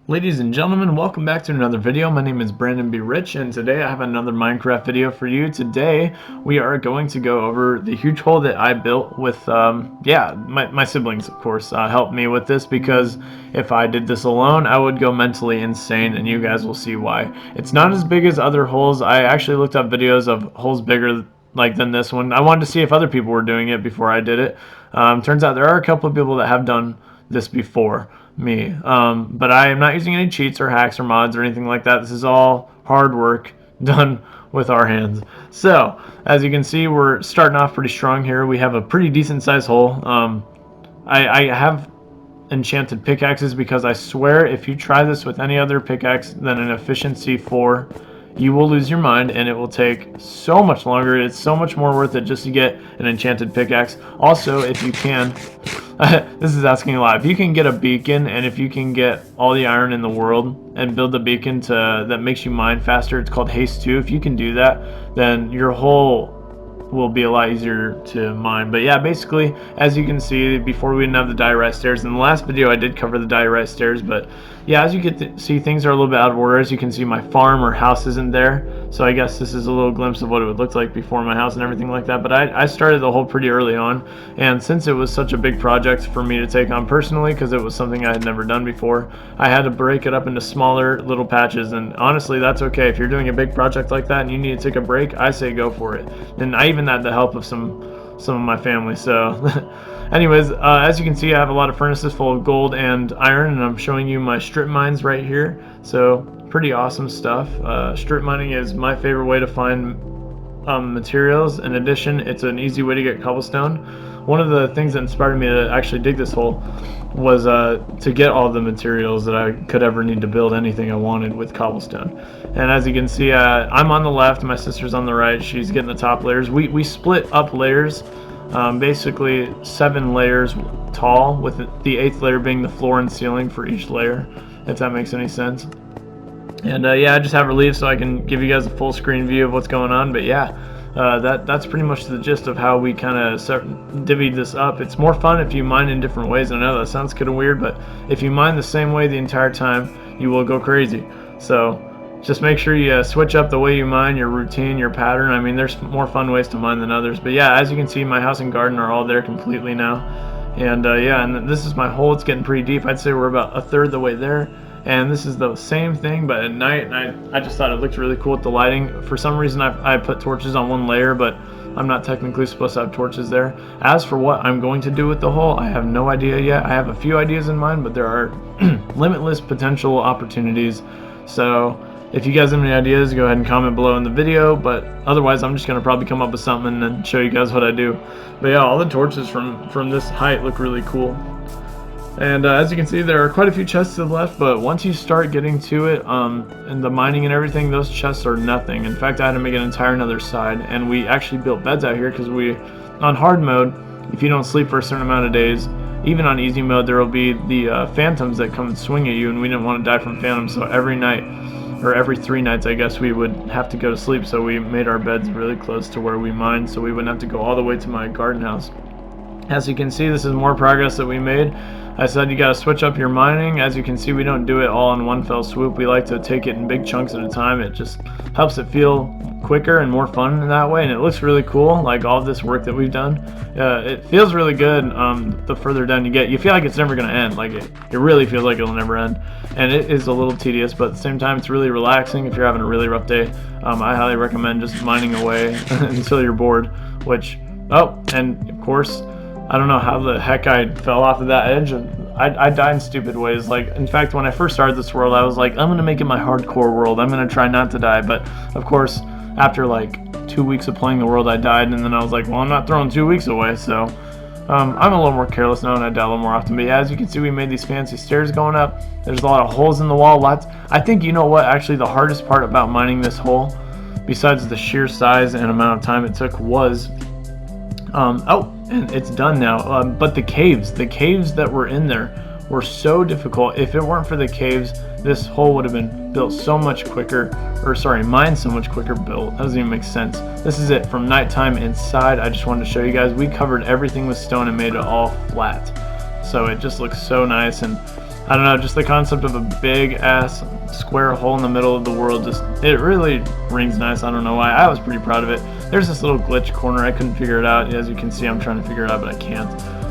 Ladies and gentlemen, welcome back to another video. My name is Brandon B. Rich, and today I have another Minecraft video for you. Today, we are going to go over the huge hole that I built with, my siblings, of course, helped me with this, because if I did this alone, I would go mentally insane, and you guys will see why. It's not as big as other holes. I actually looked up videos of holes bigger than this one. I wanted to see if other people were doing it before I did it. Turns out there are a couple of people that have done this before me, but I am not using any cheats or hacks or mods or anything like that. This is all hard work done with our hands. So as you can see, we're starting off pretty strong here. We have a pretty decent sized hole. I have enchanted pickaxes because I swear if you try this with any other pickaxe than an efficiency 4, you will lose your mind, and it will take so much longer. It's so much more worth it just to get an enchanted pickaxe. Also, if you can, this is asking a lot. If you can get a beacon, and if you can get all the iron in the world and build a beacon that makes you mine faster, it's called Haste 2. If you can do that, then your whole will be a lot easier to mine. But yeah, basically, as you can see, before we didn't have the diorite stairs. In the last video I did cover the diorite stairs, but yeah, as you get to see, things are a little bit out of order. As you can see, my farm or house isn't there, so I guess this is a little glimpse of what it would look like before my house and everything like that. But I started the hole pretty early on, and since it was such a big project for me to take on personally, because it was something I had never done before, I had to break it up into smaller little patches. And honestly, that's okay. If you're doing a big project like that and you need to take a break, I say go for it. And I even had the help of some of my family. So anyways, as you can see, I have a lot of furnaces full of gold and iron, and I'm showing you my strip mines right here. So pretty awesome stuff. Strip mining is my favorite way to find materials. In addition, it's an easy way to get cobblestone. One of the things that inspired me to actually dig this hole was to get all the materials that I could ever need to build anything I wanted with cobblestone. And as you can see, I'm on the left, my sister's on the right. She's getting the top layers. We split up layers, basically 7 layers tall, with the 8th layer being the floor and ceiling for each layer, if that makes any sense. And yeah, I just have her leave so I can give you guys a full screen view of what's going on. But yeah, that's pretty much the gist of how we kind of divvied this up. It's more fun if you mine in different ways. I know that sounds kind of weird, but if you mine the same way the entire time, you will go crazy. So just make sure you switch up the way you mine, your routine, your pattern. I mean, there's more fun ways to mine than others. But yeah, as you can see, my house and garden are all there completely now. And yeah, and this is my hole. It's getting pretty deep. I'd say we're about a third the way there. And this is the same thing, but at night, and I just thought it looked really cool with the lighting. For some reason, I put torches on one layer, but I'm not technically supposed to have torches there. As for what I'm going to do with the hole, I have no idea yet. I have a few ideas in mind, but there are limitless potential opportunities. So if you guys have any ideas, go ahead and comment below in the video, but otherwise I'm just going to probably come up with something and show you guys what I do. But yeah, all the torches from this height look really cool. And as you can see, there are quite a few chests to the left, but once you start getting to it, and the mining and everything, those chests are nothing. In fact, I had to make an entire another side, and we actually built beds out here because on hard mode, if you don't sleep for a certain amount of days, even on easy mode, there will be the phantoms that come and swing at you, and we didn't want to die from phantoms, so every night, or every 3 nights, I guess, we would have to go to sleep, so we made our beds really close to where we mined, so we wouldn't have to go all the way to my garden house. As you can see, this is more progress that we made. I said you gotta switch up your mining. As you can see, we don't do it all in one fell swoop. We like to take it in big chunks at a time. It just helps it feel quicker and more fun in that way, and it looks really cool, like all this work that we've done. It feels really good. The further down you get, you feel like it's never gonna end. Like it really feels like it'll never end, and it is a little tedious, but at the same time it's really relaxing if you're having a really rough day. I highly recommend just mining away until you're bored. And of course, I don't know how the heck I fell off of that edge, and I died in stupid ways. Like, in fact, when I first started this world, I was like, I'm gonna make it my hardcore world. I'm gonna try not to die. But of course, after like 2 weeks of playing the world, I died, and then I was like, well, I'm not throwing 2 weeks away. So I'm a little more careless now, and I die a little more often. But yeah, as you can see, we made these fancy stairs going up. There's a lot of holes in the wall. I think, you know what? Actually, the hardest part about mining this hole, besides the sheer size and amount of time it took, was and it's done now, but the caves that were in there were so difficult. If it weren't for the caves, this hole would have been built so much quicker, or sorry, mined so much quicker. Built, that doesn't even make sense. This is it from nighttime inside. I just wanted to show you guys, we covered everything with stone and made it all flat, so it just looks so nice. And I don't know, just the concept of a big ass square hole in the middle of the world, just, it really rings nice. I don't know why. I was pretty proud of it. There's this little glitch corner. I couldn't figure it out. As you can see, I'm trying to figure it out, but I can't.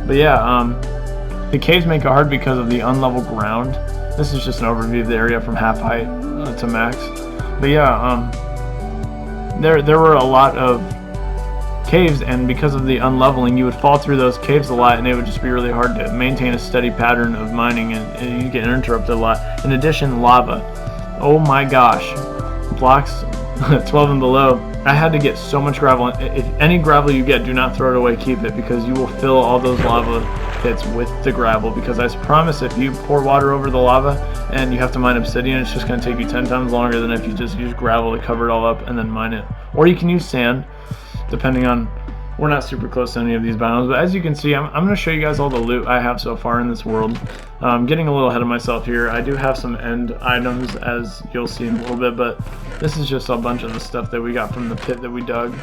But yeah, the caves make it hard because of the unlevel ground. This is just an overview of the area from half height to max. But yeah, there were a lot of caves, and because of the unleveling, you would fall through those caves a lot, and it would just be really hard to maintain a steady pattern of mining, and you get interrupted a lot. In addition, lava. Oh my gosh. Blocks 12 and below. I had to get so much gravel. If any gravel you get, do not throw it away, keep it, because you will fill all those lava pits with the gravel. Because I promise, if you pour water over the lava and you have to mine obsidian, it's just going to take you 10 times longer than if you just use gravel to cover it all up and then mine it. Or you can use sand, depending on, we're not super close to any of these biomes, but as you can see, I'm going to show you guys all the loot I have so far in this world. I'm getting a little ahead of myself here. I do have some end items, as you'll see in a little bit, but this is just a bunch of the stuff that we got from the pit that we dug.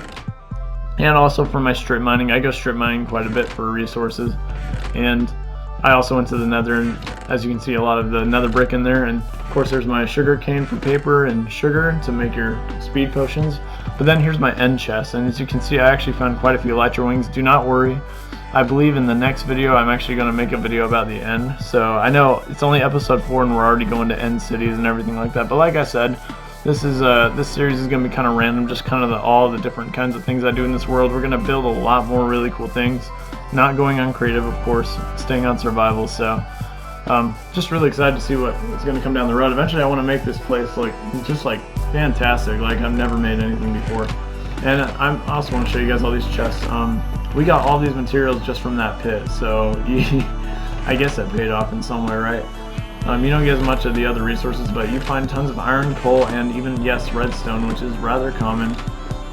And also for my strip mining, I go strip mining quite a bit for resources. And I also went to the nether, and as you can see, a lot of the nether brick in there. And of course there's my sugar cane for paper and sugar to make your speed potions. But then here's my end chest, and as you can see, I actually found quite a few elytra wings. Do not worry, I believe in the next video I'm actually going to make a video about the end. So I know it's only episode 4 and we're already going to end cities and everything like that, but like I said, this series is going to be kind of random, just kind of all the different kinds of things I do in this world. We're going to build a lot more really cool things, not going on creative, of course, staying on survival. So just really excited to see what's going to come down the road. Eventually I want to make this place just fantastic, like I've never made anything before. And I also want to show you guys all these chests. We got all these materials just from that pit, so I guess that paid off in some way, right? You don't get as much of the other resources, but you find tons of iron, coal, and even, yes, redstone, which is rather common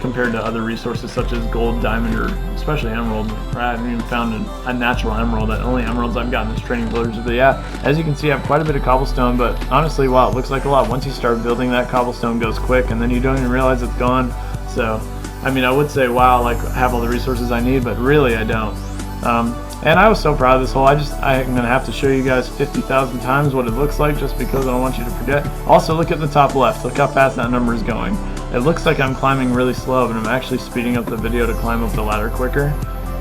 compared to other resources such as gold, diamond, or especially emerald. I haven't even found a natural emerald. The only emeralds I've gotten is trading villagers. But yeah, as you can see, I have quite a bit of cobblestone, but honestly, wow, it looks like a lot. Once you start building, that cobblestone goes quick, and then you don't even realize it's gone. So, I mean, I would say, wow, like, I have all the resources I need, but really I don't. And I was so proud of this hole. I'm going to have to show you guys 50,000 times what it looks like, just because I don't want you to forget. Also, look at the top left. Look how fast that number is going. It looks like I'm climbing really slow, but I'm actually speeding up the video to climb up the ladder quicker.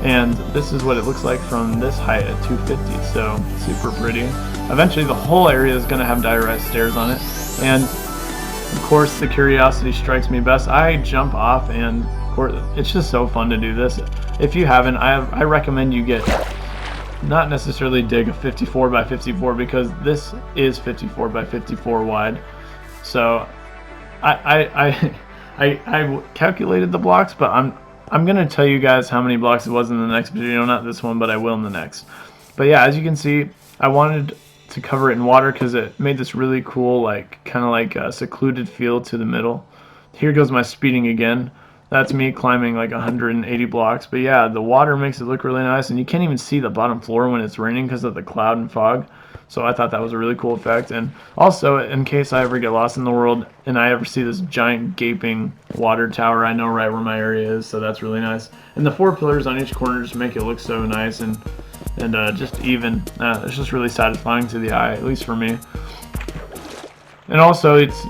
And this is what it looks like from this height at 250, so super pretty. Eventually the whole area is going to have diorite stairs on it. And of course the curiosity strikes me best. I jump off, and of course it's just so fun to do this. If you haven't, I recommend you get, not necessarily dig a 54 by 54, because this is 54 by 54 wide. So I calculated the blocks, but I'm gonna tell you guys how many blocks it was in the next video, not this one, but I will in the next. But yeah, as you can see, I wanted to cover it in water because it made this really cool, kind of like a secluded feel to the middle. Here goes my speeding again. That's me climbing like 180 blocks. But yeah, the water makes it look really nice, and you can't even see the bottom floor when it's raining because of the cloud and fog. So I thought that was a really cool effect. And also, in case I ever get lost in the world and I ever see this giant gaping water tower, I know right where my area is, so that's really nice. And the 4 pillars on each corner just make it look so nice and just even. It's just really satisfying to the eye, at least for me. And also, it's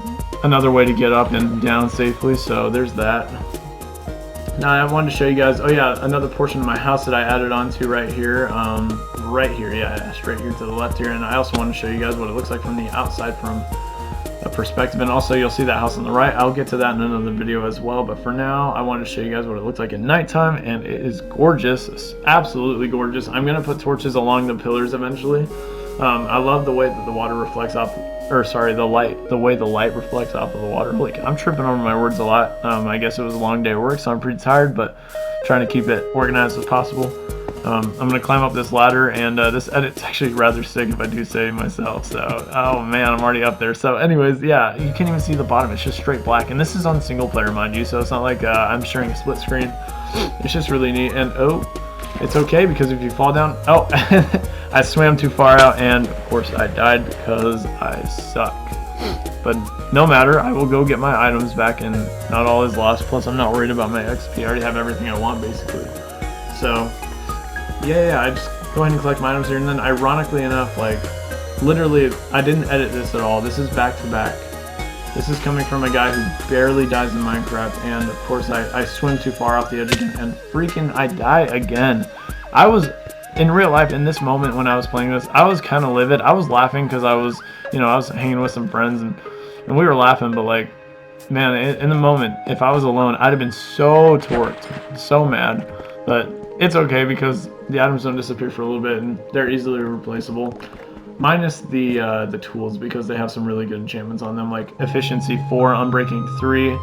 another way to get up and down safely, so there's that. Now I wanted to show you guys, oh yeah, another portion of my house that I added onto right here, yeah, straight here to the left here. And I also want to show you guys what it looks like from the outside, from a perspective. And also you'll see that house on the right. I'll get to that in another video as well, but for now I wanted to show you guys what it looks like at nighttime, and it is gorgeous. It's absolutely gorgeous. I'm gonna put torches along the pillars eventually. I love the way that the water reflects off, or sorry, the way the light reflects off of the water. Like, I'm tripping over my words a lot. I guess it was a long day of work, so I'm pretty tired, but trying to keep it organized as possible. I'm gonna climb up this ladder, and this edit's actually rather sick if I do say myself. So, oh man, I'm already up there. So anyways, yeah, you can't even see the bottom. It's just straight black, and this is on single player, mind you, so it's not like I'm sharing a split screen. It's just really neat. And oh, it's okay, because if you fall down, oh, I swam too far out, and of course I died because I suck. But no matter, I will go get my items back, and not all is lost. Plus, I'm not worried about my XP. I already have everything I want, basically. So, yeah, I just go ahead and collect my items here, and then ironically enough, like, literally, I didn't edit this at all. This is back to back. This is coming from a guy who barely dies in Minecraft, and of course I swim too far off the edge again, and freaking I die again. I was, in real life, in this moment when I was playing this, I was kind of livid. I was laughing because I was, you know, I was hanging with some friends, and we were laughing, but like, man, in the moment, if I was alone, I'd have been so torqued, so mad. But it's okay because the items don't disappear for a little bit, and they're easily replaceable. Minus the tools, because they have some really good enchantments on them, like Efficiency 4, Unbreaking 3.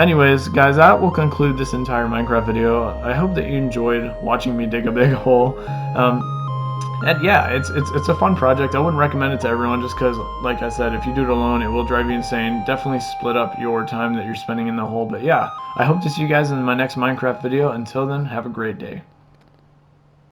Anyways, guys, that will conclude this entire Minecraft video. I hope that you enjoyed watching me dig a big hole. And yeah, it's a fun project. I wouldn't recommend it to everyone just because, like I said, if you do it alone, it will drive you insane. Definitely split up your time that you're spending in the hole. But yeah, I hope to see you guys in my next Minecraft video. Until then, have a great day.